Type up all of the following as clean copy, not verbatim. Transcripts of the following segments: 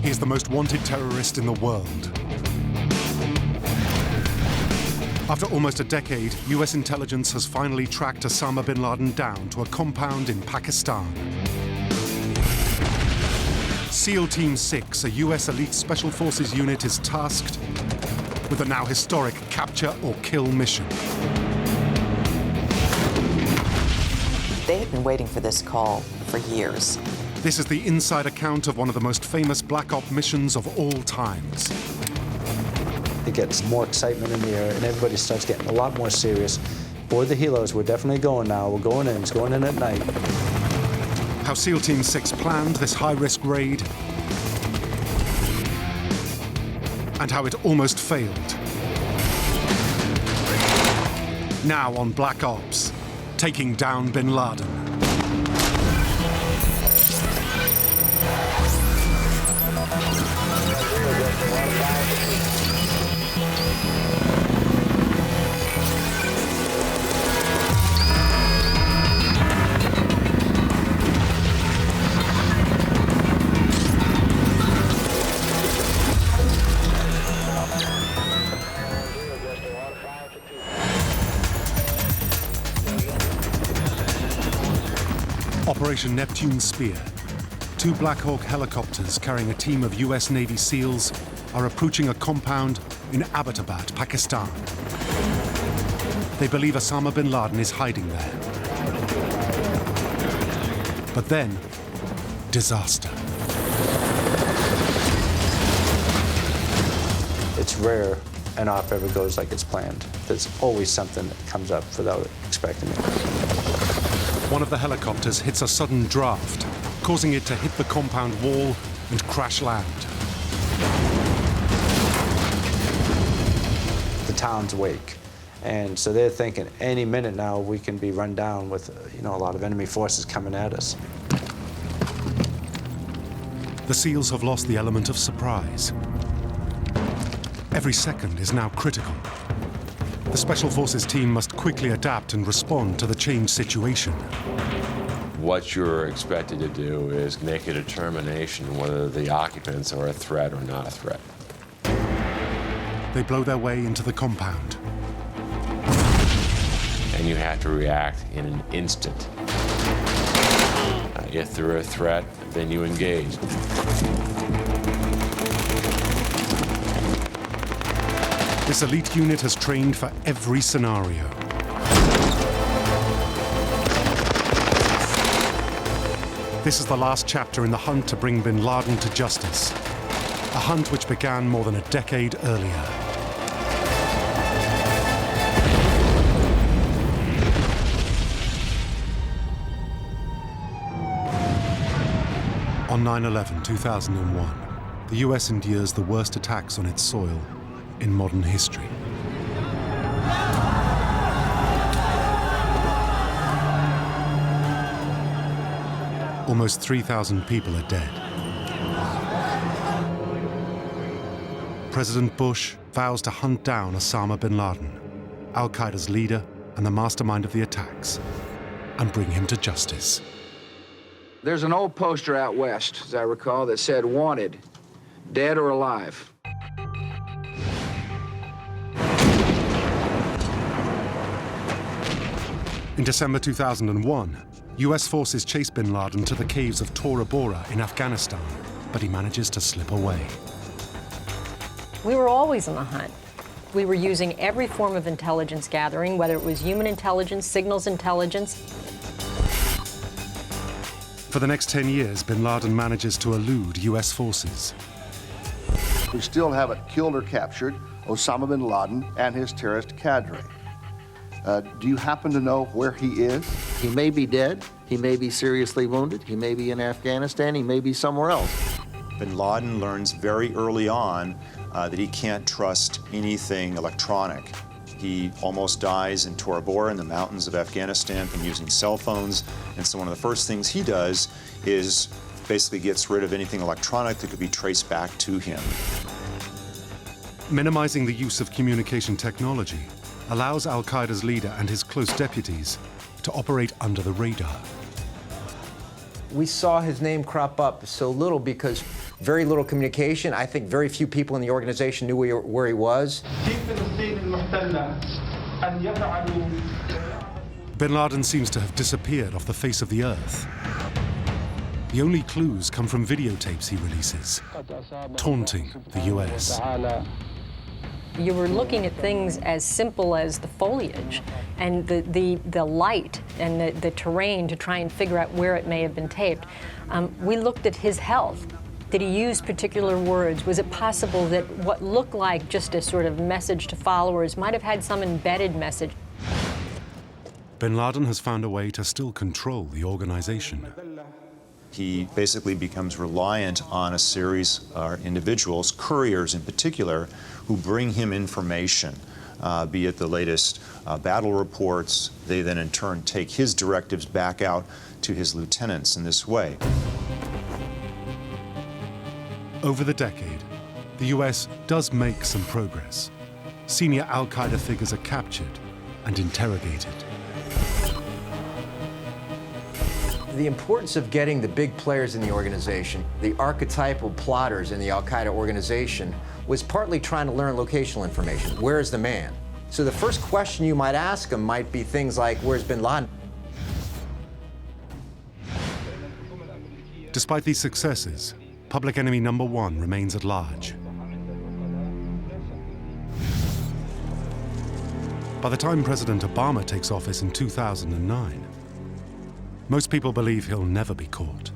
He is the most wanted terrorist in the world. After almost a decade, US intelligence has finally tracked Osama bin Laden down to a compound in Pakistan. SEAL Team 6, a US elite special forces unit, is tasked with a now historic capture or kill mission. They had been waiting for this call for years. This is the inside account of one of the most famous Black Op missions of all times. It gets more excitement in the air, and everybody starts getting a lot more serious. For the helos, we're definitely going now. We're going in. It's going in at night. How SEAL Team 6 planned this high-risk raid, and how it almost failed. Now on Black Ops, taking down bin Laden. Operation Neptune Spear. 2 Black Hawk helicopters carrying a team of US Navy SEALs are approaching a compound in Abbottabad, Pakistan. They believe Osama bin Laden is hiding there. But then, disaster. It's rare an op ever goes like it's planned. There's always something that comes up without expecting it. One of the helicopters hits a sudden draft, causing it to hit the compound wall and crash land. The town's awake, and so they're thinking any minute now we can be run down with a lot of enemy forces coming at us. The SEALs have lost the element of surprise. Every second is now critical. The Special Forces team must quickly adapt and respond to the changed situation. What you're expected to do is make a determination whether the occupants are a threat or not a threat. They blow their way into the compound. And you have to react in an instant. If they're a threat, then you engage. This elite unit has trained for every scenario. This is the last chapter in the hunt to bring bin Laden to justice. A hunt which began more than a decade earlier. On 9/11/2001, the US endures the worst attacks on its soil in modern history. Almost 3,000 people are dead. President Bush vows to hunt down Osama bin Laden, Al-Qaeda's leader and the mastermind of the attacks, and bring him to justice. There's an old poster out west, as I recall, that said, "Wanted, dead or alive." In December 2001, US forces chased bin Laden to the caves of Tora Bora in Afghanistan, but he manages to slip away. We were always on the hunt. We were using every form of intelligence gathering, whether it was human intelligence, signals intelligence. For the next 10 years, bin Laden manages to elude US forces. We still haven't killed or captured Osama bin Laden and his terrorist cadre. Do you happen to know where he is? He may be dead, he may be seriously wounded, he may be in Afghanistan, he may be somewhere else. Bin Laden learns very early on that he can't trust anything electronic. He almost dies in Tora Bora in the mountains of Afghanistan from using cell phones. And so one of the first things he does is basically gets rid of anything electronic that could be traced back to him. Minimizing the use of communication technology allows Al-Qaeda's leader and his close deputies to operate under the radar. We saw his name crop up so little because Very little communication. I think very few people in the organization knew where he was. Bin Laden seems to have disappeared off the face of the earth. The only clues come from videotapes he releases, taunting the US. You were looking at things as simple as the foliage and the light and the terrain to try and figure out where it may have been taped. We looked at his health. Did he use particular words? Was it possible that what looked like just a sort of message to followers might have had some embedded message? Bin Laden has found a way to still control the organization. He basically becomes reliant on a series of individuals, couriers in particular, who bring him information, be it the latest battle reports. They then in turn take his directives back out to his lieutenants in this way. Over the decade, the US does make some progress. Senior al-Qaeda figures are captured and interrogated. The importance of getting the big players in the organization, the archetypal plotters in the al-Qaeda organization, was partly trying to learn locational information. Where is the man? So the first question you might ask him might be things like, where's bin Laden? Despite these successes, public enemy number one remains at large. By the time President Obama takes office in 2009, most people believe he'll never be caught.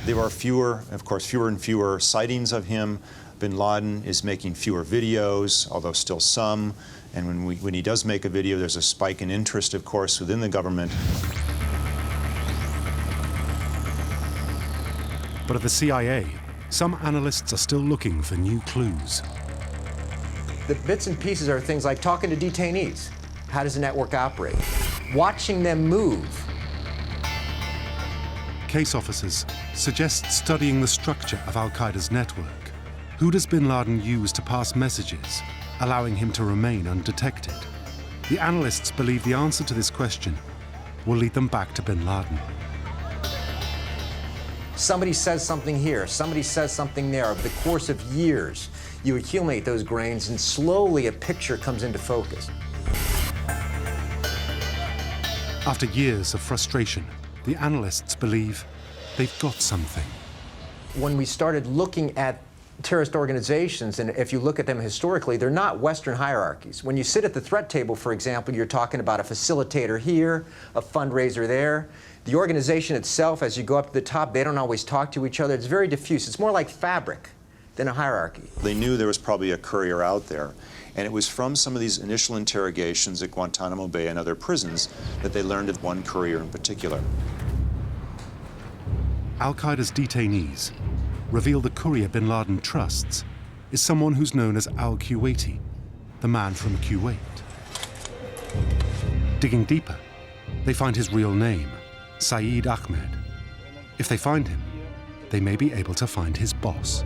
There are fewer and fewer sightings of him. Bin Laden is making fewer videos, although still some. And when he does make a video, there's a spike in interest, of course, within the government. But at the CIA, some analysts are still looking for new clues. The bits and pieces are things like talking to detainees. How does the network operate? Watching them move. Case officers suggest studying the structure of al-Qaeda's network. Who does bin Laden use to pass messages, allowing him to remain undetected? The analysts believe the answer to this question will lead them back to bin Laden. Somebody says something here, somebody says something there. Over the course of years, you accumulate those grains and slowly a picture comes into focus. After years of frustration, the analysts believe they've got something. When we started looking at terrorist organizations, and if you look at them historically, they're not Western hierarchies. When you sit at the threat table, for example, you're talking about a facilitator here, a fundraiser there. The organization itself, as you go up to the top, they don't always talk to each other. It's very diffuse. It's more like fabric than a hierarchy. They knew there was probably a courier out there. And it was from some of these initial interrogations at Guantanamo Bay and other prisons that they learned of one courier in particular. Al-Qaeda's detainees reveal the courier bin Laden trusts is someone who's known as al-Kuwaiti, the man from Kuwait. Digging deeper, they find his real name, Saeed Ahmed. If they find him, they may be able to find his boss.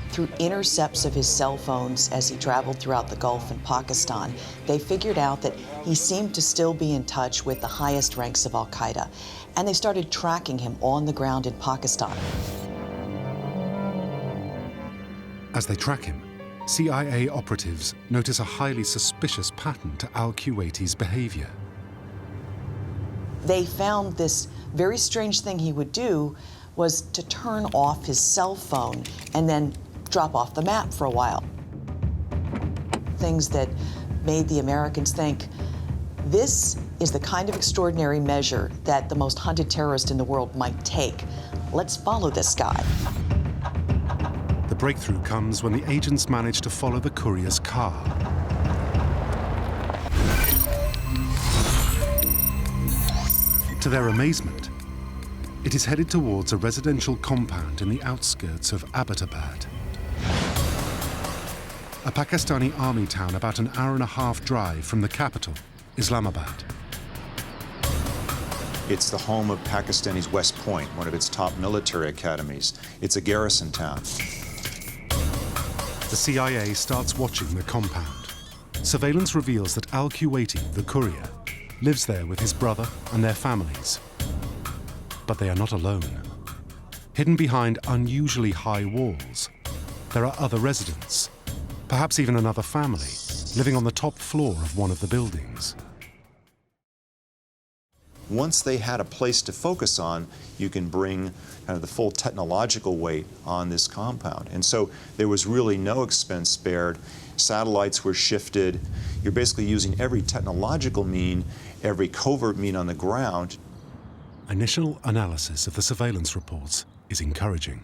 Through intercepts of his cell phones as he traveled throughout the Gulf and Pakistan, they figured out that he seemed to still be in touch with the highest ranks of al-Qaeda, and they started tracking him on the ground in Pakistan. As they track him, CIA operatives notice a highly suspicious pattern to al-Kuwaiti's behavior. They found this very strange thing he would do was to turn off his cell phone and then drop off the map for a while. Things that made the Americans think, this is the kind of extraordinary measure that the most hunted terrorist in the world might take. Let's follow this guy. The breakthrough comes when the agents manage to follow the courier's car. To their amazement, it is headed towards a residential compound in the outskirts of Abbottabad, a Pakistani army town about an hour-and-a-half drive from the capital, Islamabad. It's the home of Pakistani's West Point, one of its top military academies. It's a garrison town. The CIA starts watching the compound. Surveillance reveals that al-Kuwaiti, the courier, lives there with his brother and their families. But they are not alone. Hidden behind unusually high walls, there are other residents, perhaps even another family, living on the top floor of one of the buildings. Once they had a place to focus on, you can bring kind of the full technological weight on this compound. And so there was really no expense spared. Satellites were shifted. You're basically using every technological mean, every covert mean on the ground. Initial analysis of the surveillance reports is encouraging.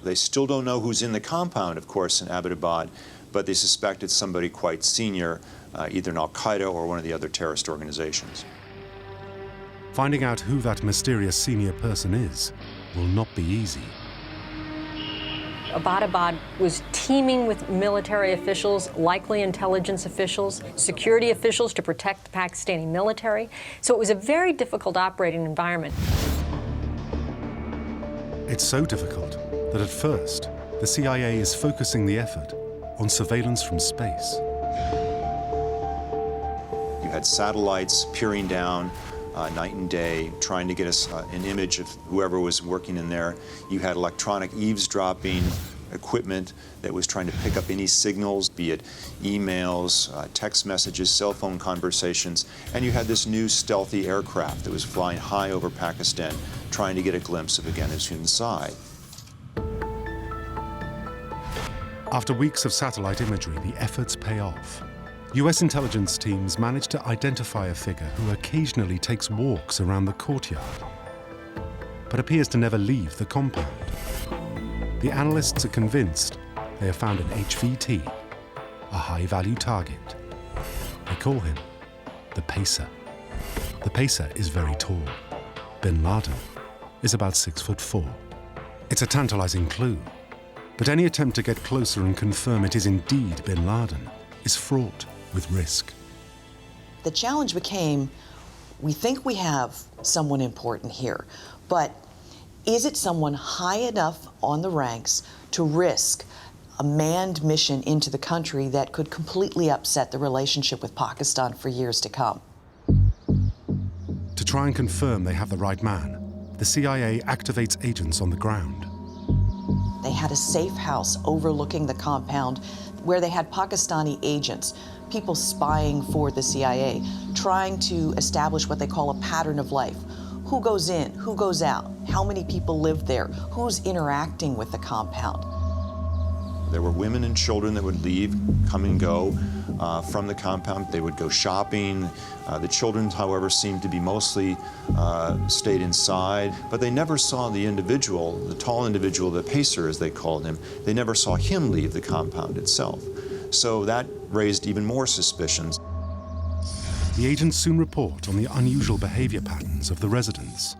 They still don't know who's in the compound, of course, in Abbottabad, but they suspect it's somebody quite senior, either in Al-Qaeda or one of the other terrorist organizations. Finding out who that mysterious senior person is will not be easy. Abbottabad was teeming with military officials, likely intelligence officials, security officials to protect the Pakistani military. So it was a very difficult operating environment. It's so difficult that at first, the CIA is focusing the effort on surveillance from space. You had satellites peering down night and day, trying to get us an image of whoever was working in there. You had electronic eavesdropping equipment that was trying to pick up any signals, be it emails, text messages, cell phone conversations. And you had this new stealthy aircraft that was flying high over Pakistan, trying to get a glimpse of Afghanistan's side. After weeks of satellite imagery, the efforts pay off. US intelligence teams manage to identify a figure who occasionally takes walks around the courtyard, but appears to never leave the compound. The analysts are convinced they have found an HVT, a high-value target. They call him the Pacer. The Pacer is very tall. Bin Laden is about 6'4". It's a tantalizing clue, but any attempt to get closer and confirm it is indeed Bin Laden is fraught with risk. The challenge became, we think we have someone important here, but is it someone high enough on the ranks to risk a manned mission into the country that could completely upset the relationship with Pakistan for years to come? To try and confirm they have the right man, the CIA activates agents on the ground. They had a safe house overlooking the compound where they had Pakistani agents, people spying for the CIA, trying to establish what they call a pattern of life. Who goes in, who goes out, how many people live there, who's interacting with the compound. There were women and children that would leave, come and go from the compound. They would go shopping. The children, however, seemed to be mostly stayed inside, but they never saw the individual, the tall individual, the Pacer as they called him. They never saw him leave the compound itself. So that raised even more suspicions. The agents soon report on the unusual behavior patterns of the residents.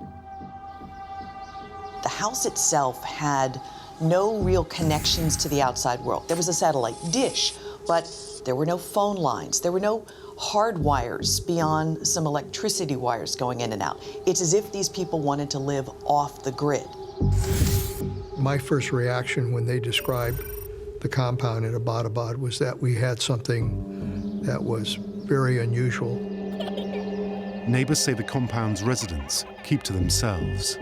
The house itself had no real connections to the outside world. There was a satellite dish, but there were no phone lines. There were no hard wires beyond some electricity wires going in and out. It's as if these people wanted to live off the grid. My first reaction when they described the compound in Abbottabad was that we had something that was very unusual. Neighbors say the compound's residents keep to themselves.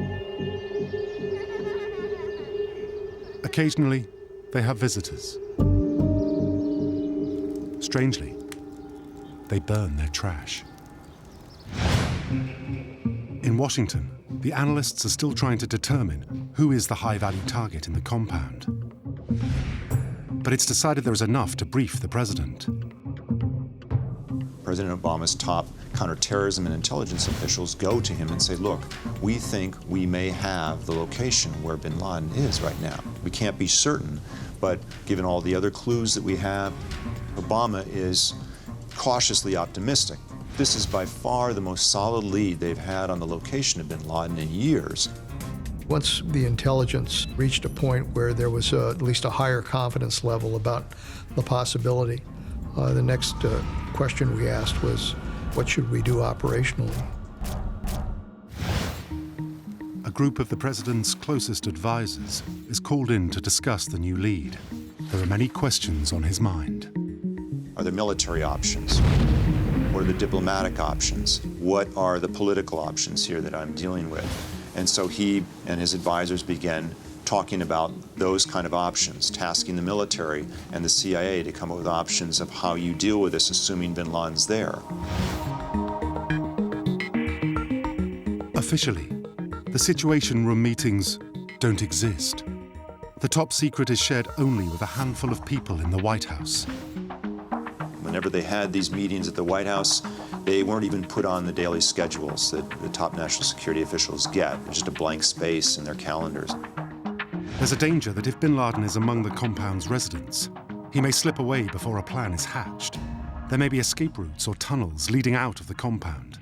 Occasionally, they have visitors. Strangely, they burn their trash. In Washington, the analysts are still trying to determine who is the high-value target in the compound. But it's decided there is enough to brief the president. President Obama's top counterterrorism and intelligence officials go to him and say, look, we think we may have the location where bin Laden is right now. We can't be certain, but given all the other clues that we have, Obama is cautiously optimistic. This is by far the most solid lead they've had on the location of bin Laden in years. Once the intelligence reached a point where there was at least a higher confidence level about the possibility, the next question we asked was, what should we do operationally? A group of the president's closest advisors is called in to discuss the new lead. There are many questions on his mind. Are there military options? What are the diplomatic options? What are the political options here that I'm dealing with? And so he and his advisors began talking about those kind of options, tasking the military and the CIA to come up with options of how you deal with this, assuming bin Laden's there. Officially, the Situation Room meetings don't exist. The top secret is shared only with a handful of people in the White House. Whenever they had these meetings at the White House, they weren't even put on the daily schedules that the top national security officials get. It's just a blank space in their calendars. There's a danger that if bin Laden is among the compound's residents, he may slip away before a plan is hatched. There may be escape routes or tunnels leading out of the compound.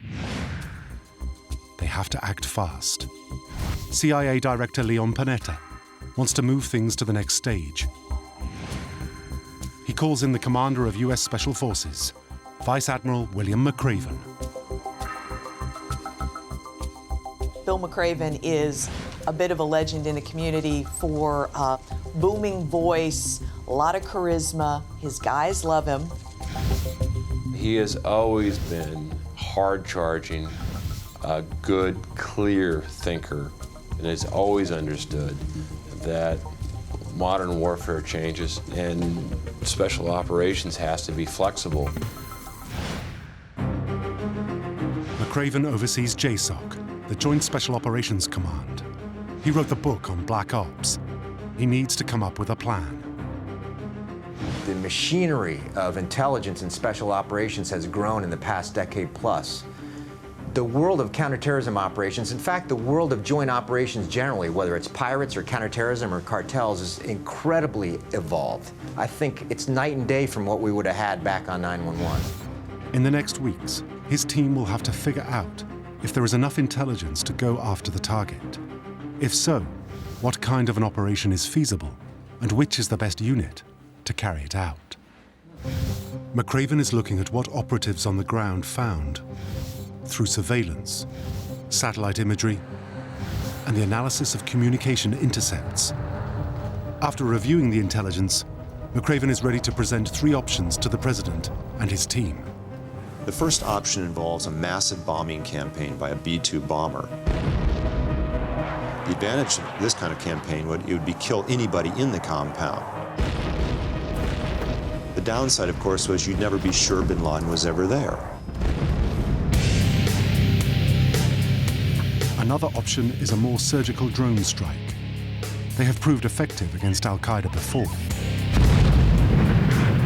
They have to act fast. CIA Director Leon Panetta wants to move things to the next stage. He calls in the commander of US Special Forces, Vice Admiral William McRaven. Bill McRaven is a bit of a legend in the community for booming voice, a lot of charisma. His guys love him. He has always been hard-charging, a good, clear thinker, and has always understood that modern warfare changes and special operations has to be flexible. McRaven oversees JSOC, the Joint Special Operations Command. He wrote the book on Black Ops. He needs to come up with a plan. The machinery of intelligence and special operations has grown in the past decade plus. The world of counterterrorism operations, in fact, the world of joint operations generally, whether it's pirates or counterterrorism or cartels, is incredibly evolved. I think it's night and day from what we would have had back on 9/11. In the next weeks, his team will have to figure out if there is enough intelligence to go after the target. If so, what kind of an operation is feasible, and which is the best unit to carry it out? McRaven is looking at what operatives on the ground found through surveillance, satellite imagery, and the analysis of communication intercepts. After reviewing the intelligence, McRaven is ready to present 3 options to the president and his team. The first option involves a massive bombing campaign by a B-2 bomber. The advantage of this kind of campaign would be kill anybody in the compound. The downside, of course, was you'd never be sure bin Laden was ever there. Another option is a more surgical drone strike. They have proved effective against Al-Qaeda before.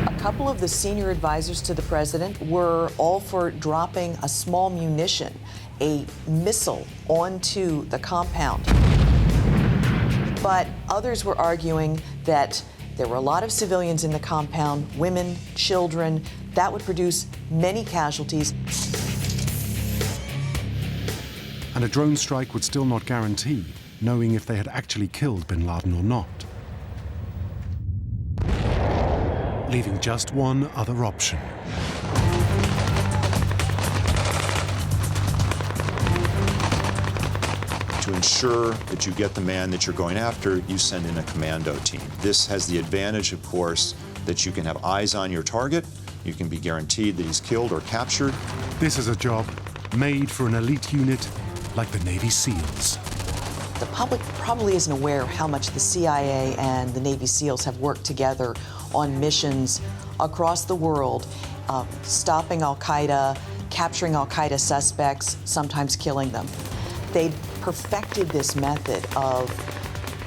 A couple of the senior advisors to the president were all for dropping a small munition, a missile, onto the compound. But others were arguing that there were a lot of civilians in the compound, women, children, that would produce many casualties. And a drone strike would still not guarantee knowing if they had actually killed bin Laden or not. Leaving just one other option. To ensure that you get the man that you're going after, you send in a commando team. This has the advantage, of course, that you can have eyes on your target, you can be guaranteed that he's killed or captured. This is a job made for an elite unit like the Navy SEALs. The public probably isn't aware of how much the CIA and the Navy SEALs have worked together on missions across the world, stopping Al-Qaeda, capturing Al-Qaeda suspects, sometimes killing them. They perfected this method of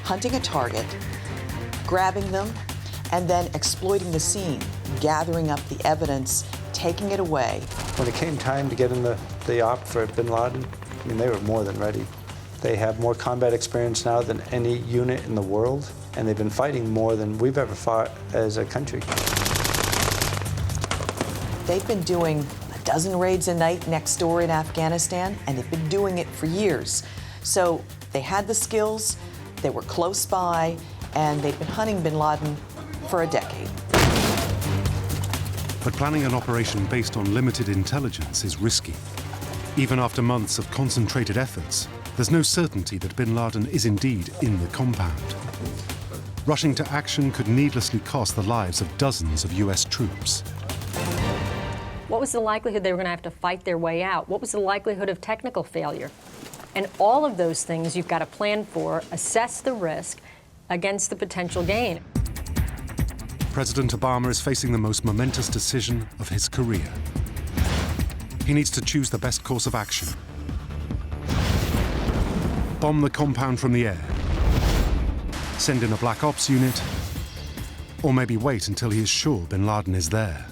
hunting a target, grabbing them, and then exploiting the scene, gathering up the evidence, taking it away. When it came time to get in the op for bin Laden, I mean, they were more than ready. They have more combat experience now than any unit in the world, and they've been fighting more than we've ever fought as a country. They've been doing a dozen raids a night next door in Afghanistan, and they've been doing it for years. So they had the skills, they were close by, and they've been hunting bin Laden for a decade. But planning an operation based on limited intelligence is risky. Even after months of concentrated efforts, there's no certainty that bin Laden is indeed in the compound. Rushing to action could needlessly cost the lives of dozens of US troops. What was the likelihood they were going to have to fight their way out? What was the likelihood of technical failure? And all of those things you've got to plan for, assess the risk against the potential gain. President Obama is facing the most momentous decision of his career. He needs to choose the best course of action. Bomb the compound from the air, send in a black ops unit, or maybe wait until he is sure bin Laden is there.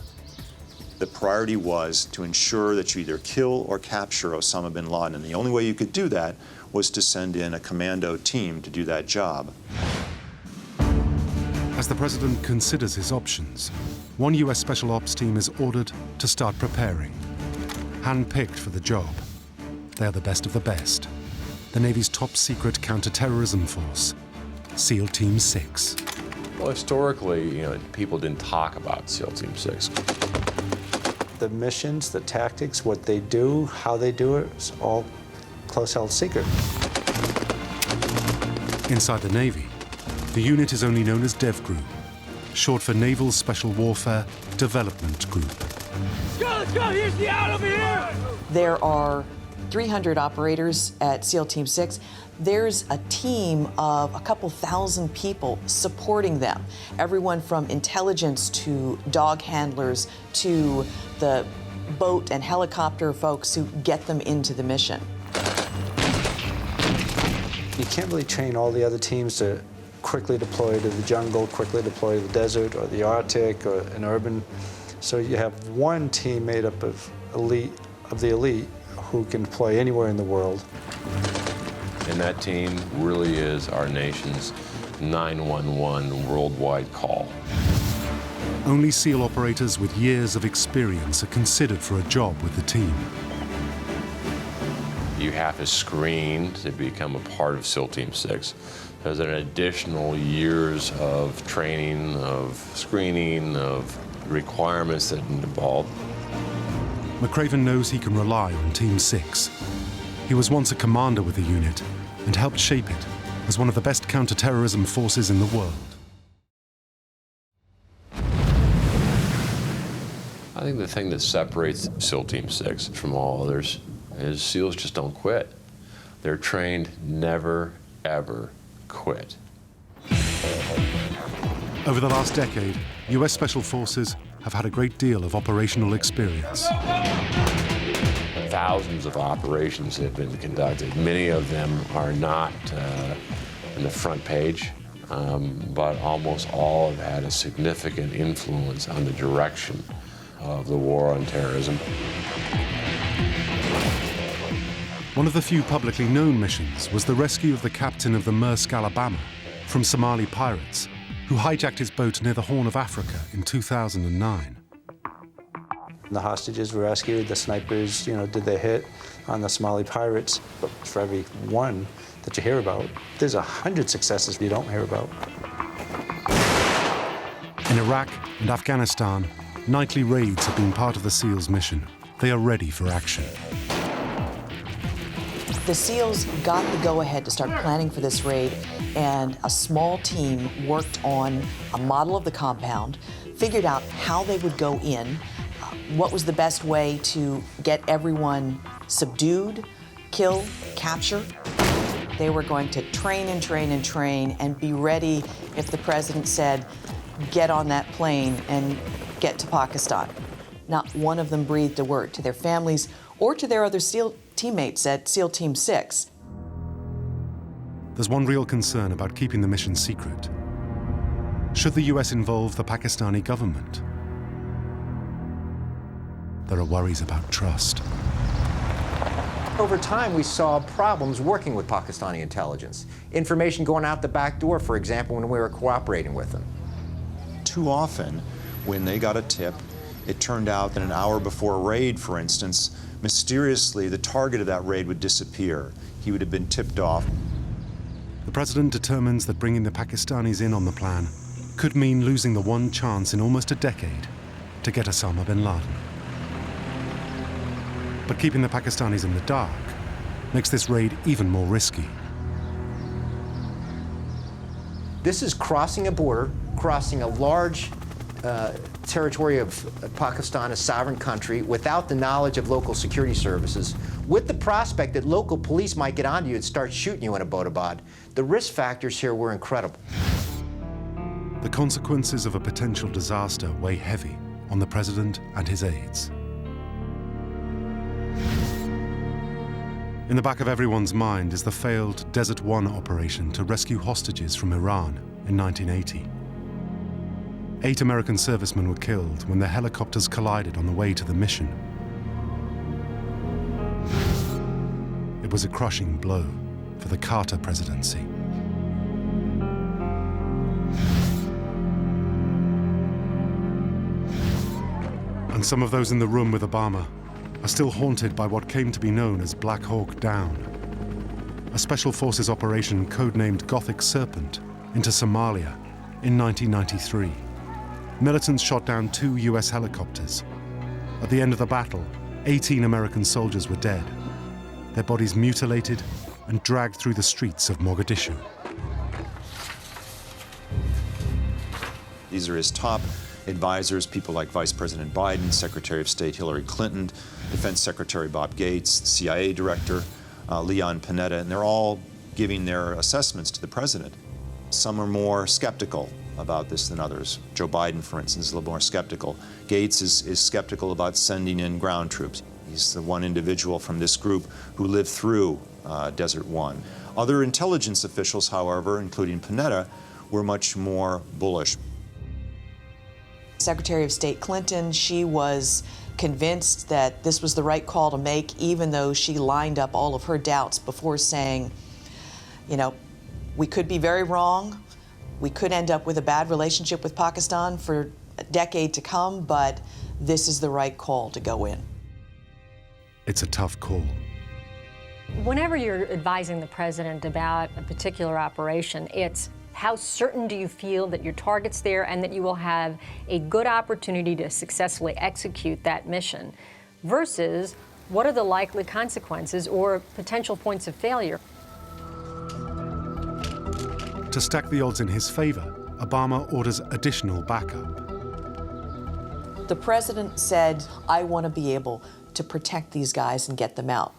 The priority was to ensure that you either kill or capture Osama bin Laden, and the only way you could do that was to send in a commando team to do that job. As the president considers his options, one US Special Ops team is ordered to start preparing. Hand-picked for the job, they are the best of the best. The Navy's top-secret counter-terrorism force, SEAL Team 6. Well, historically, people didn't talk about SEAL Team 6. The missions, the tactics, what they do, how they do it, is all close-held secret. Inside the Navy, the unit is only known as Dev Group, short for Naval Special Warfare Development Group. Let's go, here's the out over here! There are 300 operators at SEAL Team 6. There's a team of a couple thousand people supporting them. Everyone from intelligence to dog handlers to the boat and helicopter folks who get them into the mission. You can't really train all the other teams to quickly deploy to the jungle, quickly deploy to the desert or the Arctic or an urban. So you have one team made up of the elite who can deploy anywhere in the world. And that team really is our nation's 911 worldwide call. Only SEAL operators with years of experience are considered for a job with the team. You have to screen to become a part of SEAL Team 6. There's an additional years of training, of screening, of requirements that involve. McCraven knows he can rely on Team 6. He was once a commander with the unit and helped shape it as one of the best counter-terrorism forces in the world. I think the thing that separates SEAL Team 6 from all others is SEALs just don't quit. They're trained never, ever quit. Over the last decade, US Special Forces have had a great deal of operational experience. Thousands of operations have been conducted. Many of them are not in the front page, but almost all have had a significant influence on the direction of the war on terrorism. One of the few publicly known missions was the rescue of the captain of the Maersk Alabama from Somali pirates, who hijacked his boat near the Horn of Africa in 2009. The hostages were rescued, the snipers, did their hit on the Somali pirates. But for every one that you hear about, there's 100 successes you don't hear about. In Iraq and Afghanistan, nightly raids have been part of the SEALs' mission. They are ready for action. The SEALs got the go-ahead to start planning for this raid, and a small team worked on a model of the compound, figured out how they would go in, what was the best way to get everyone subdued, kill, capture. They were going to train and train and train and be ready if the president said, get on that plane and get to Pakistan. Not one of them breathed a word to their families or to their other SEAL teammates at SEAL Team 6. There's one real concern about keeping the mission secret. Should the US involve the Pakistani government? There are worries about trust. Over time, we saw problems working with Pakistani intelligence. Information going out the back door, for example, when we were cooperating with them. Too often, when they got a tip, it turned out that an hour before a raid, for instance, mysteriously the target of that raid would disappear. He would have been tipped off. The president determines that bringing the Pakistanis in on the plan could mean losing the one chance in almost a decade to get Osama bin Laden. But keeping the Pakistanis in the dark makes this raid even more risky. This is crossing a border, crossing a large territory of Pakistan, a sovereign country, without the knowledge of local security services, with the prospect that local police might get onto you and start shooting you in Abbottabad. The risk factors here were incredible. The consequences of a potential disaster weigh heavy on the president and his aides. In the back of everyone's mind is the failed Desert One operation to rescue hostages from Iran in 1980. 8 American servicemen were killed when their helicopters collided on the way to the mission. It was a crushing blow for the Carter presidency. And some of those in the room with Obama are still haunted by what came to be known as Black Hawk Down, a special forces operation codenamed Gothic Serpent into Somalia in 1993. Militants shot down 2 US helicopters. At the end of the battle, 18 American soldiers were dead, their bodies mutilated and dragged through the streets of Mogadishu. These are his top advisors, people like Vice President Biden, Secretary of State Hillary Clinton, Defense Secretary Bob Gates, CIA Director Leon Panetta, and they're all giving their assessments to the president. Some are more skeptical about this than others. Joe Biden, for instance, is a little more skeptical. Gates is skeptical about sending in ground troops. He's the one individual from this group who lived through Desert One. Other intelligence officials, however, including Panetta, were much more bullish. Secretary of State Clinton, she was convinced that this was the right call to make, even though she lined up all of her doubts before saying, you know, we could be very wrong. We could end up with a bad relationship with Pakistan for a decade to come, but this is the right call to go in. It's a tough call. Whenever you're advising the president about a particular operation, it's how certain do you feel that your target's there and that you will have a good opportunity to successfully execute that mission versus what are the likely consequences or potential points of failure. To stack the odds in his favor, Obama orders additional backup. The president said, I want to be able to protect these guys and get them out.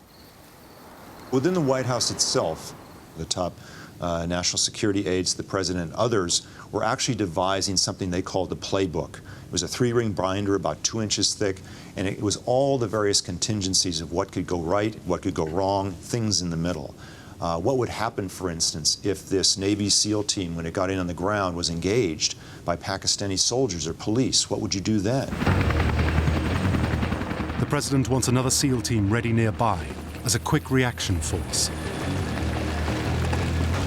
Within the White House itself, the top national security aides, the president, and others were actually devising something they called the playbook. It was a 3-ring binder about 2 inches thick, and it was all the various contingencies of what could go right, what could go wrong, things in the middle. What would happen, for instance, if this Navy SEAL team, when it got in on the ground, was engaged by Pakistani soldiers or police? What would you do then? The president wants another SEAL team ready nearby as a quick reaction force.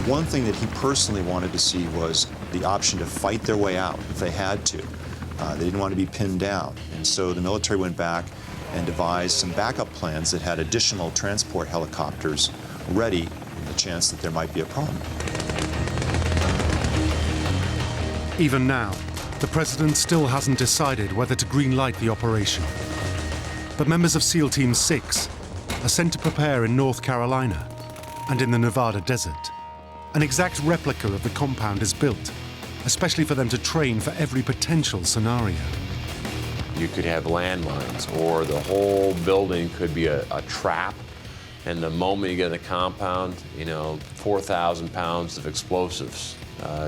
One thing that he personally wanted to see was the option to fight their way out if they had to. They didn't want to be pinned down. And so the military went back and devised some backup plans that had additional transport helicopters ready in the chance that there might be a problem. Even now, the president still hasn't decided whether to green-light the operation. But members of SEAL Team 6 are sent to prepare in North Carolina and in the Nevada desert. An exact replica of the compound is built, especially for them to train for every potential scenario. You could have landmines, or the whole building could be a trap, and the moment you get in the compound, 4,000 pounds of explosives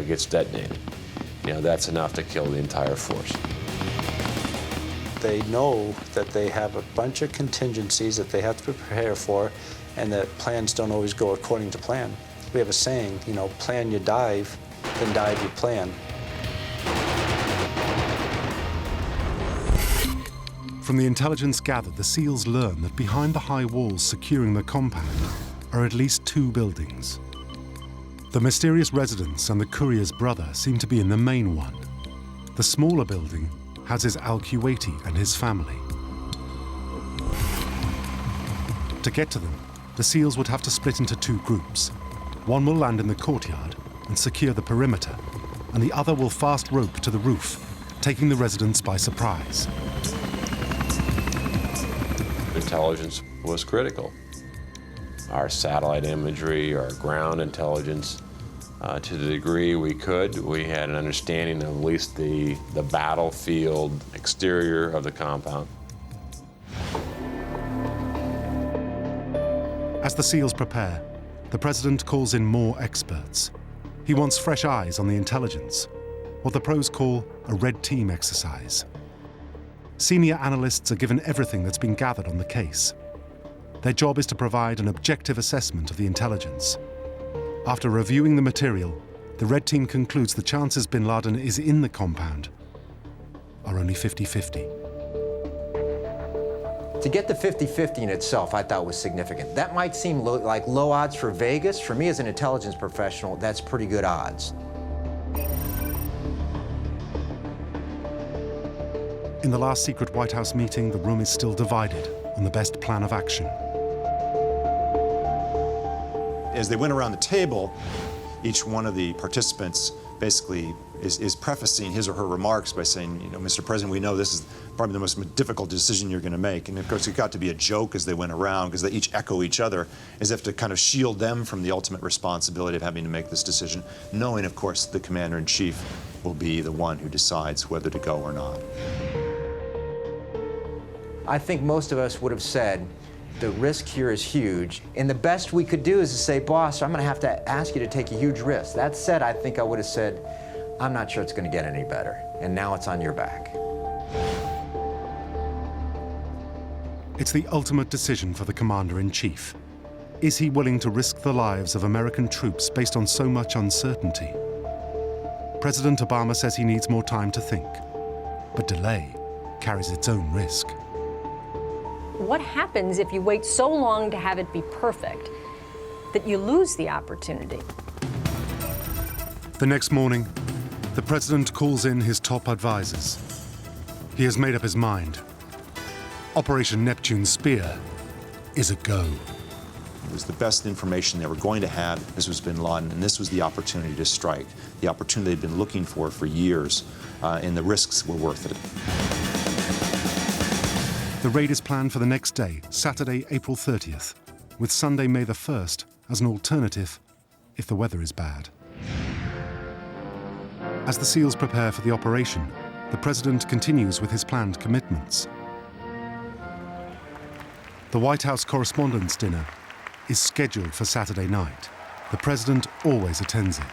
gets detonated. That's enough to kill the entire force. They know that they have a bunch of contingencies that they have to prepare for, and that plans don't always go according to plan. We have a saying, plan you dive, then dive you plan. From the intelligence gathered, the SEALs learn that behind the high walls securing the compound are at least 2 buildings. The mysterious residence and the courier's brother seem to be in the main one. The smaller building houses Al-Kuwaiti and his family. To get to them, the SEALs would have to split into 2 groups. One will land in the courtyard and secure the perimeter, and the other will fast rope to the roof, taking the residents by surprise. Intelligence was critical. Our satellite imagery, our ground intelligence, To the degree we could, we had an understanding of at least the battlefield exterior of the compound. As the SEALs prepare, the president calls in more experts. He wants fresh eyes on the intelligence, what the pros call a red team exercise. Senior analysts are given everything that's been gathered on the case. Their job is to provide an objective assessment of the intelligence. After reviewing the material, the red team concludes the chances bin Laden is in the compound are only 50-50. To get the 50-50 in itself, I thought was significant. That might seem like low odds for Vegas. For me as an intelligence professional, that's pretty good odds. In the last secret White House meeting, the room is still divided on the best plan of action. As they went around the table, each one of the participants basically is prefacing his or her remarks by saying, you know, Mr. President, we know this is probably the most difficult decision you're going to make. And of course, it got to be a joke as they went around because they each echo each other as if to kind of shield them from the ultimate responsibility of having to make this decision, knowing, of course, the commander-in-chief will be the one who decides whether to go or not. I think most of us would have said, the risk here is huge, and the best we could do is to say, boss, I'm going to have to ask you to take a huge risk. That said, I think I would have said, I'm not sure it's going to get any better, and now it's on your back. It's the ultimate decision for the commander-in-chief. Is he willing to risk the lives of American troops based on so much uncertainty? President Obama says he needs more time to think, but delay carries its own risk. What happens if you wait so long to have it be perfect that you lose the opportunity? The next morning, the president calls in his top advisors. He has made up his mind. Operation Neptune Spear is a go. It was the best information they were going to have. This was bin Laden, and this was the opportunity to strike, the opportunity they'd been looking for years, and the risks were worth it. The raid is planned for the next day, Saturday, April 30th, with Sunday, May the 1st as an alternative if the weather is bad. As the SEALs prepare for the operation, the president continues with his planned commitments. The White House Correspondents' Dinner is scheduled for Saturday night. The president always attends it.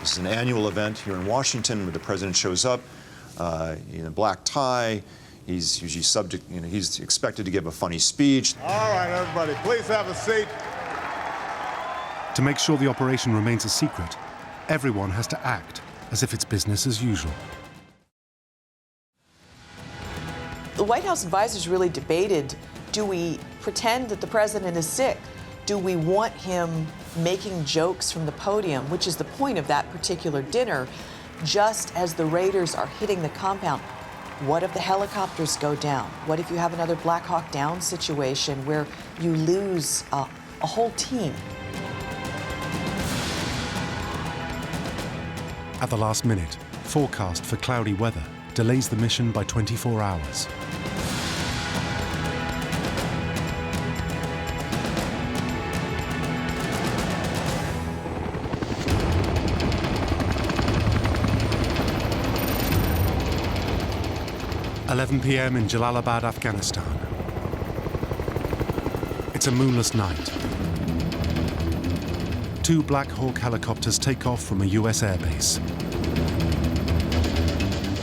This is an annual event here in Washington where the president shows up in a black tie. He's usually he's expected to give a funny speech. All right, everybody, please have a seat. To make sure the operation remains a secret, everyone has to act as if it's business as usual. The White House advisors really debated, do we pretend that the president is sick? Do we want him making jokes from the podium, which is the point of that particular dinner, just as the raiders are hitting the compound? What if the helicopters go down? What if you have another Black Hawk Down situation where you lose a whole team? At the last minute, forecast for cloudy weather delays the mission by 24 hours. (11 p.m. in Jalalabad, Afghanistan. It's a moonless night. 2 Black Hawk helicopters take off from a US airbase.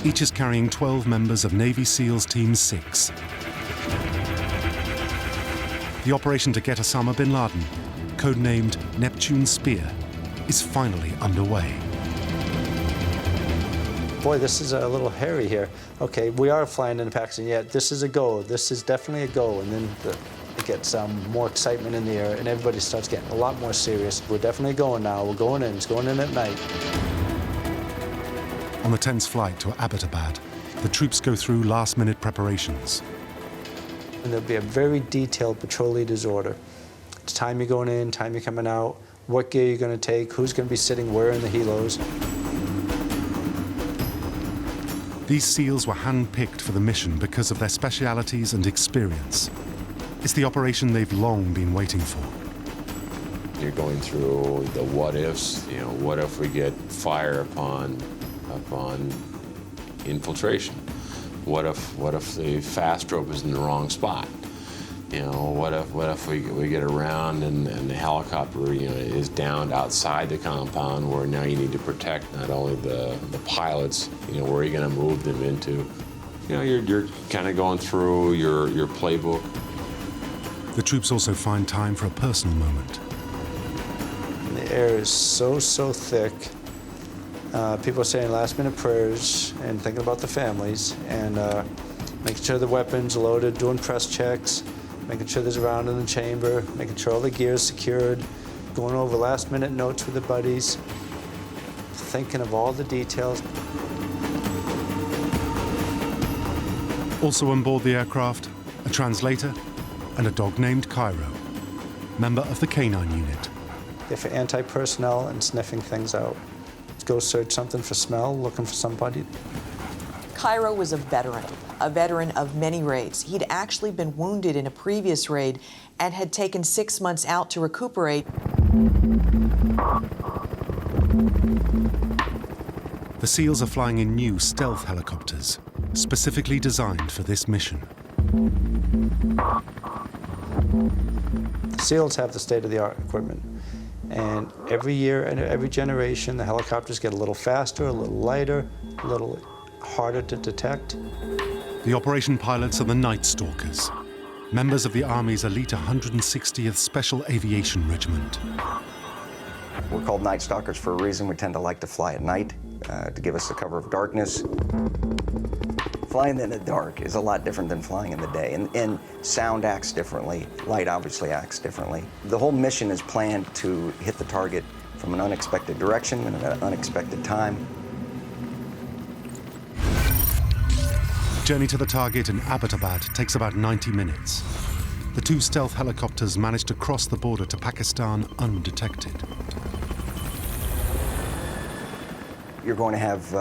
Each is carrying 12 members of Navy SEALs Team 6. The operation to get Osama bin Laden, codenamed Neptune Spear, is finally underway. Boy, this is a little hairy here. Okay, we are flying into Pakistan. Yeah, this is a go. This is definitely a go. And then it gets more excitement in the air, and everybody starts getting a lot more serious. We're definitely going now. We're going in. It's going in at night. On the tense flight to Abbottabad, the troops go through last-minute preparations. And there'll be a very detailed patrol leader's order. It's time you're going in, time you're coming out, what gear you're going to take, who's going to be sitting where in the helos. These SEALs were hand-picked for the mission because of their specialities and experience. It's the operation they've long been waiting for. You're going through the what ifs. You know, what if we get fire upon infiltration? What if the fast rope is in the wrong spot? You know, what if we get around and the helicopter, you know, is downed outside the compound, where now you need to protect not only the pilots, you know, where are you going to move them into? You know, you're kind of going through your playbook. The troops also find time for a personal moment. The air is so thick. People are saying last-minute prayers and thinking about the families, and making sure the weapons loaded, doing press checks, making sure there's a round in the chamber, making sure all the gear is secured, going over last-minute notes with the buddies, thinking of all the details. Also on board the aircraft, a translator and a dog named Cairo, member of the Canine Unit. They're for anti-personnel and sniffing things out. Go search something for smell, looking for somebody. Cairo was a veteran of many raids. He'd actually been wounded in a previous raid and had taken 6 months out to recuperate. The SEALs are flying in new stealth helicopters, specifically designed for this mission. SEALs have the state-of-the-art equipment. And every year and every generation, the helicopters get a little faster, a little lighter, a little harder to detect. The operation pilots are the Night Stalkers, members of the Army's elite 160th Special Aviation Regiment. We're called Night Stalkers for a reason. We tend to like to fly at night to give us the cover of darkness. Flying in the dark is a lot different than flying in the day, and sound acts differently, light obviously acts differently. The whole mission is planned to hit the target from an unexpected direction and at an unexpected time. Journey to the target in Abbottabad takes about 90 minutes. The two stealth helicopters managed to cross the border to Pakistan undetected. You're going to have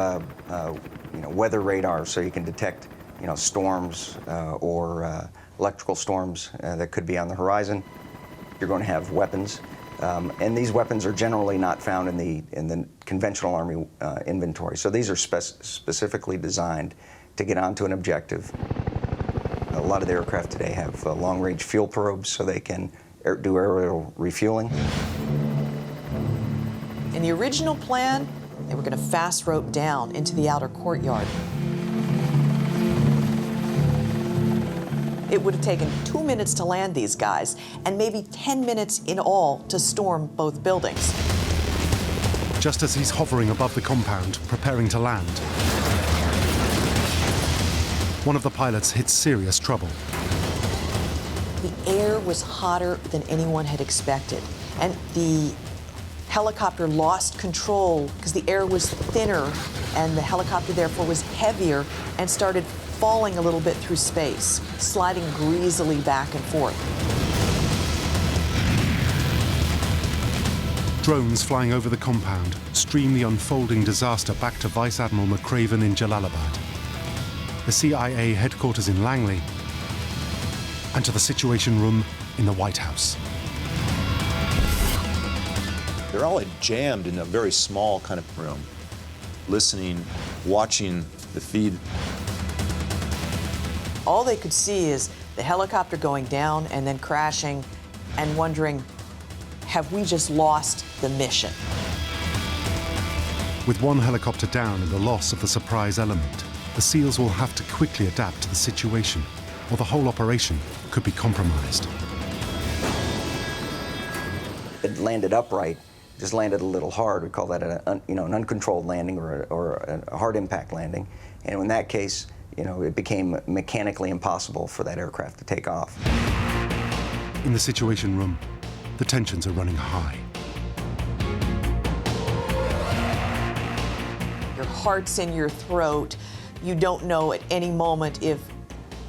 weather radar, so you can detect, storms or electrical storms that could be on the horizon. You're going to have weapons, and these weapons are generally not found in the conventional Army inventory. So these are specifically designed to get onto an objective. A lot of the aircraft today have long-range fuel probes, so they can do aerial refueling. In the original plan, they were going to fast rope down into the outer courtyard. It would have taken 2 minutes to land these guys, and maybe 10 minutes in all to storm both buildings. Just as he's hovering above the compound, preparing to land, one of the pilots hits serious trouble. The air was hotter than anyone had expected, and the helicopter lost control because the air was thinner, and the helicopter therefore was heavier and started falling a little bit through space, sliding greasily back and forth. Drones flying over the compound stream the unfolding disaster back to Vice Admiral McRaven in Jalalabad, the CIA headquarters in Langley, and to the Situation Room in the White House. They're all jammed in a very small kind of room, listening, watching the feed. All they could see is the helicopter going down and then crashing, and wondering, have we just lost the mission? With one helicopter down and the loss of the surprise element, the SEALs will have to quickly adapt to the situation, or the whole operation could be compromised. It landed upright, just landed a little hard. We call that an uncontrolled landing or a hard impact landing. And in that case, it became mechanically impossible for that aircraft to take off. In the Situation Room, the tensions are running high. Your heart's in your throat. You don't know at any moment if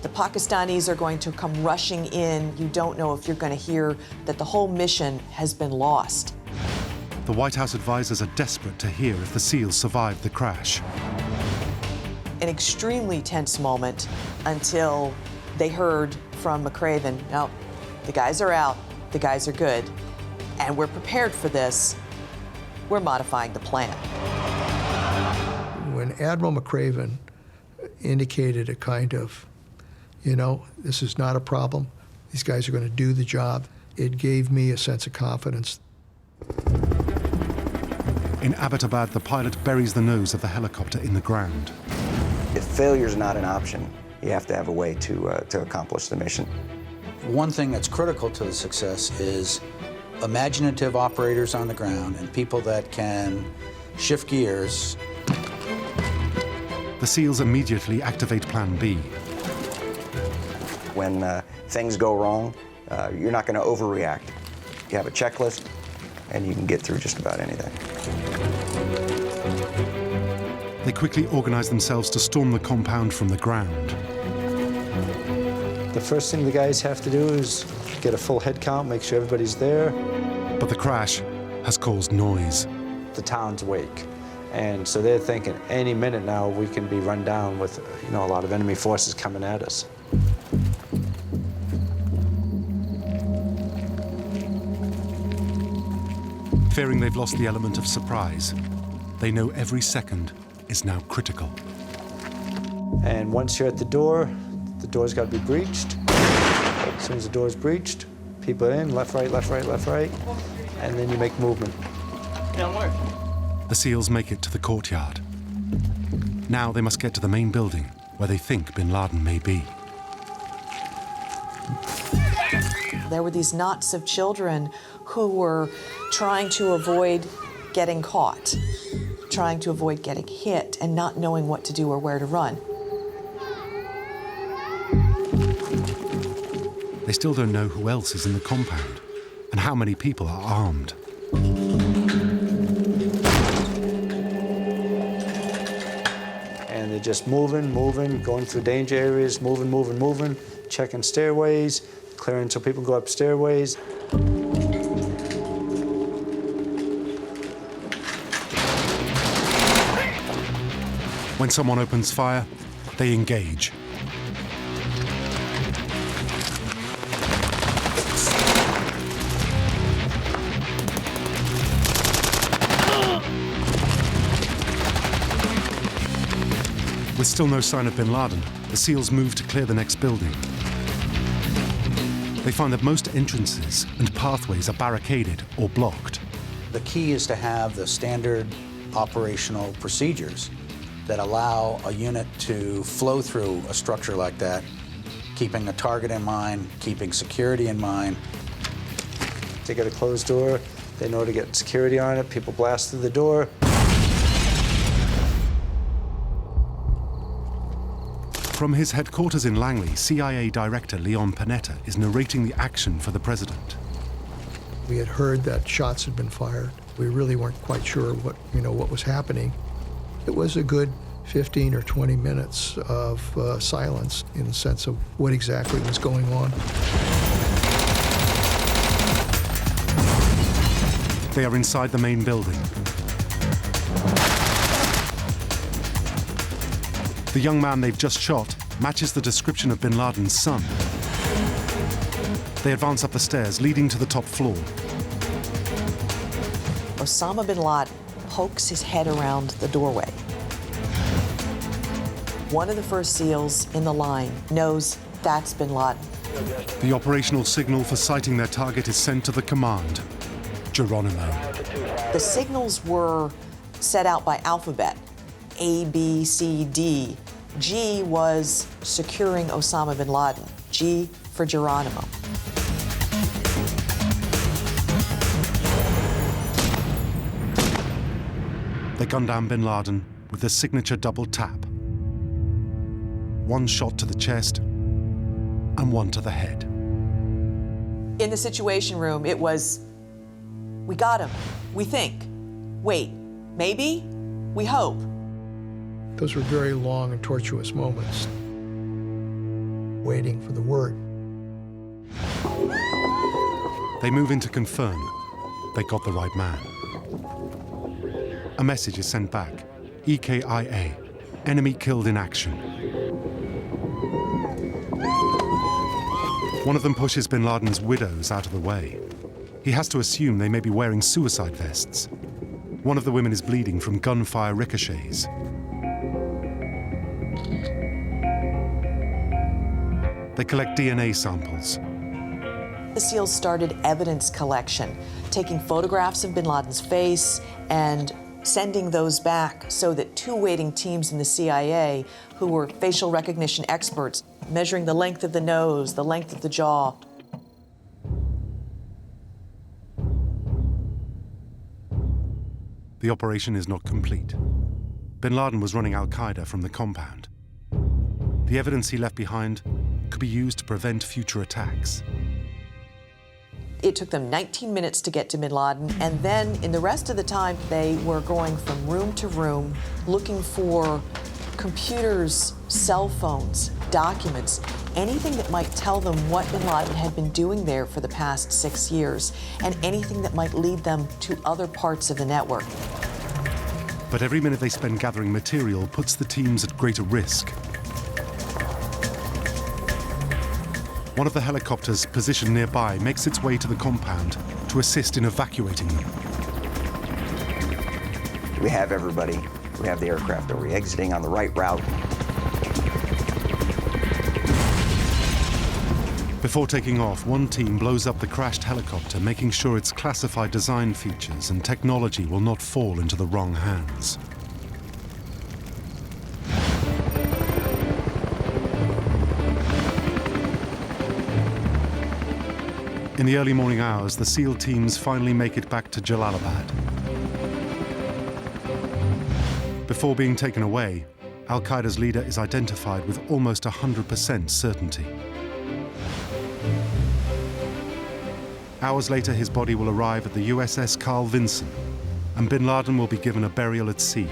the Pakistanis are going to come rushing in. You don't know if you're going to hear that the whole mission has been lost. The White House advisors are desperate to hear if the SEALs survived the crash. An extremely tense moment until they heard from McRaven, no, the guys are out, the guys are good. and we're prepared for this, we're modifying the plan. When Admiral McRaven indicated a kind of, you know, this is not a problem, these guys are going to do the job, it gave me a sense of confidence. In Abbottabad, the pilot buries the nose of the helicopter in the ground. If failure's not an option, you have to have a way to accomplish the mission. One thing that's critical to the success is imaginative operators on the ground and people that can shift gears. The SEALs immediately activate Plan B. When things go wrong, you're not going to overreact. You have a checklist, and you can get through just about anything. They quickly organize themselves to storm the compound from the ground. The first thing the guys have to do is get a full head count, make sure everybody's there. But the crash has caused noise. The town's awake. And so they're thinking any minute now we can be run down with, you know, a lot of enemy forces coming at us. Fearing they've lost the element of surprise, they know every second is now critical. And once you're at the door's got to be breached. As soon as the door's breached, people are in, left, right, left, right, left, right, and then you make movement. The SEALs make it to the courtyard. Now they must get to the main building where they think bin Laden may be. There were these knots of children who were trying to avoid getting caught, trying to avoid getting hit, and not knowing what to do or where to run. They still don't know who else is in the compound and how many people are armed. And they're just moving, going through danger areas, moving, checking stairways, clearing so people go up stairways. When someone opens fire, they engage. With still no sign of bin Laden, the SEALs move to clear the next building. They find that most entrances and pathways are barricaded or blocked. The key is to have the standard operational procedures that allow a unit to flow through a structure like that, keeping a target in mind, keeping security in mind. They get a closed door, they know to get security on it, people blast through the door. From his headquarters in Langley, CIA Director Leon Panetta is narrating the action for the president. We had heard that shots had been fired. We really weren't quite sure what was happening. It was a good 15 or 20 minutes of silence in the sense of what exactly was going on. They are inside the main building. The young man they've just shot matches the description of bin Laden's son. They advance up the stairs leading to the top floor. Osama bin Laden pokes his head around the doorway. One of the first SEALs in the line knows that's bin Laden. The operational signal for sighting their target is sent to the command, Geronimo. The signals were set out by alphabet, A, B, C, D. G was securing Osama bin Laden, G for Geronimo. They gun down bin Laden with the signature double tap. One shot to the chest and one to the head. In the Situation Room, it was, we got him, we think, wait, maybe, we hope. Those were very long and tortuous moments, waiting for the word. They move in to confirm they got the right man. A message is sent back, EKIA, enemy killed in action. One of them pushes bin Laden's widows out of the way. He has to assume they may be wearing suicide vests. One of the women is bleeding from gunfire ricochets. They collect DNA samples. The SEALs started evidence collection, taking photographs of bin Laden's face and sending those back so that two waiting teams in the CIA, who were facial recognition experts, measuring the length of the nose, the length of the jaw. The operation is not complete. Bin Laden was running Al-Qaeda from the compound. The evidence he left behind could be used to prevent future attacks. It took them 19 minutes to get to bin Laden, and then in the rest of the time, they were going from room to room, looking for computers, cell phones, documents, anything that might tell them what bin Laden had been doing there for the past 6 years, and anything that might lead them to other parts of the network. But every minute they spend gathering material puts the teams at greater risk. One of the helicopters positioned nearby makes its way to the compound to assist in evacuating them. We have everybody. We have the aircraft. Are we exiting on the right route? Before taking off, one team blows up the crashed helicopter, making sure its classified design features and technology will not fall into the wrong hands. In the early morning hours, the SEAL teams finally make it back to Jalalabad. Before being taken away, Al-Qaeda's leader is identified with almost 100% certainty. Hours later, his body will arrive at the USS Carl Vinson, and bin Laden will be given a burial at sea.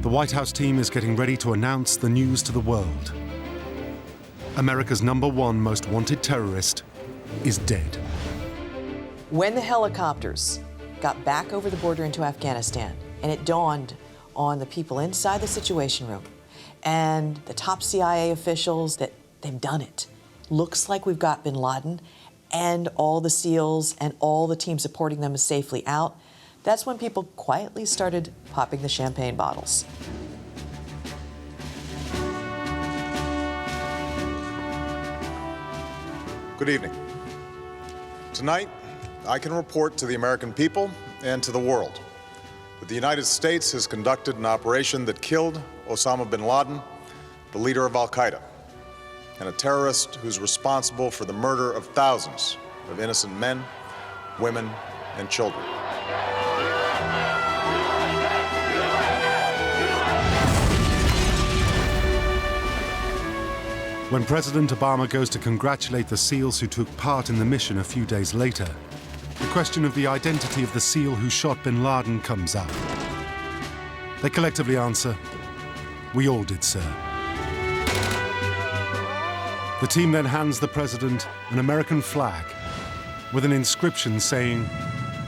The White House team is getting ready to announce the news to the world. America's #1 most wanted terrorist is dead. When the helicopters got back over the border into Afghanistan, and it dawned on the people inside the Situation Room and the top CIA officials that they've done it. Looks like we've got bin Laden and all the SEALs and all the teams supporting them is safely out. That's when people quietly started popping the champagne bottles. Good evening. Tonight, I can report to the American people and to the world that the United States has conducted an operation that killed Osama bin Laden, the leader of Al-Qaeda, and a terrorist who's responsible for the murder of thousands of innocent men, women, and children. When President Obama goes to congratulate the SEALs who took part in the mission a few days later, the question of the identity of the SEAL who shot bin Laden comes up. They collectively answer, "We all did, sir." The team then hands the president an American flag with an inscription saying,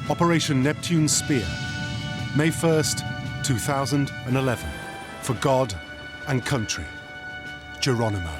"Operation Neptune Spear, May 1st, 2011, for God and country, Geronimo."